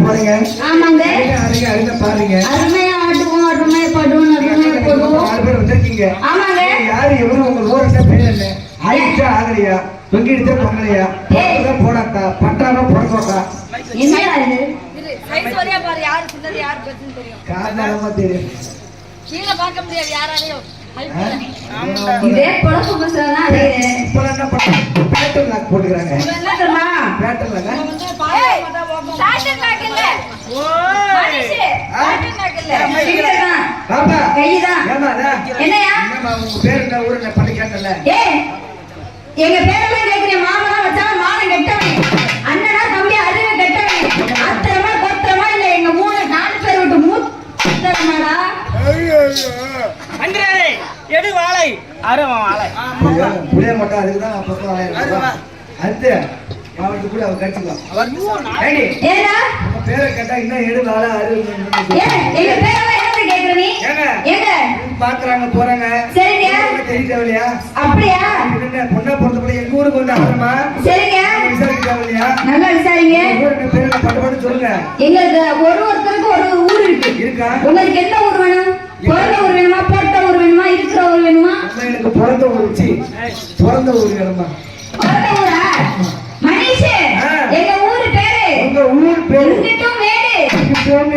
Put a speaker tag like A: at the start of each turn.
A: போறீங்க.
B: ஆமாங்க.
A: அருங்க பாருங்க.
B: அருமையா ஆடுவோம், அருமையா பாடுவோம், அருமையா போடுவோம்.
A: 4 பேர் வந்திருக்கீங்க.
B: ஆமாங்க.
A: யாரு எவரும் உங்க ஊர்ல பேர் என்ன? ஆயிச்சா ஆகலையா? தொங்கிடுச்சா பொங்கலையா? போடாக்கா பட்டாரா பொறக்கோக்கா?
B: என்னடா இது?
C: சைஸ் வரையா பாரு, யாரு சின்னது யாரு பெருசுன்னு தெரியும்.
A: காரணமா தெரியும்.
C: கீழ பார்க்க முடியாது யாராலையும்.
B: இதே பொழப்பு பசங்க அதே.
A: இப்போ என்ன பண்றாங்க? பேட்டர்ன் லாக் போட்டுக்கறாங்க.
B: என்ன தெரியுமா?
A: Pattern lock.
C: பேட்டர்ன் லாக் இல்ல. மனுஷி பேட்டர்ன் லாக் இல்ல.
B: கைதான்.
A: பாப்பா
B: கைதான்.
A: ஏமாடா?
B: என்னையா?
A: என்னமா உங்க பேர் என்ன ஊருன்னு பண்ணி கேட்டல?
B: ஏய் எங்க பேரெல்லாம் கேக்குறீங்க. மாமனா வச்சா மானம் கெட்டவன். அண்ணனா தம்பி அறிவு கெட்டவன். அத்தரமா கொத்தரமா இல்ல எங்க 4 பேர் விட்டு மூத்தரமாடா.
D: ஐயோ அன்றே எடு வாளை அரவ வாளை
A: புளிய மாட்டா அதுக்கு தான் அப்பப்ப வாளையறா. அது அவனுக்கு கூட அவ கட்டிக்கலாம். ஏடி
B: ஏடா
A: உங்க பேரை கேட்டா இன்னும் எடு வாளை அரு.
B: ஏய் எங்க பேரெல்லாம் என்ன கேக்குற நீ? எங்க
A: பாக்குறாங்க போறாங்க.
B: சரிங்க.
A: தெரியலையா?
B: அப்படியே
A: என்ன பொண்ணா பொறுத்தப்படி எங்க ஊருக்கு வந்து ஆறமா?
B: சரிங்க.
A: விசாரிக்கலையா?
B: நல்லா விசாரிங்க.
A: ஊருக்கு பேர் என்ன பட்டு சொல்லுங்க.
B: எங்களுக்கு ஒருத்தருக்கு ஒரு ஊர் இருக்கு.
A: இருக்கா?
B: உங்களுக்கு எந்த ஊர் வேணும்? பிறந்த ஊர் வேணுமா, போட்ட ஊர் வேணுமா, இருக்கிற ஊர் வேணுமா?
A: எனக்கு பிறந்த ஊர் சி பிறந்த ஊர் வேணுமா?
B: பிறந்த ஊரா? மனிஷ் எங்க ஊர் பேரு.
A: உங்க ஊர் பேரு
B: இங்கிட்டும் மேடு.
A: இங்கிட்டும்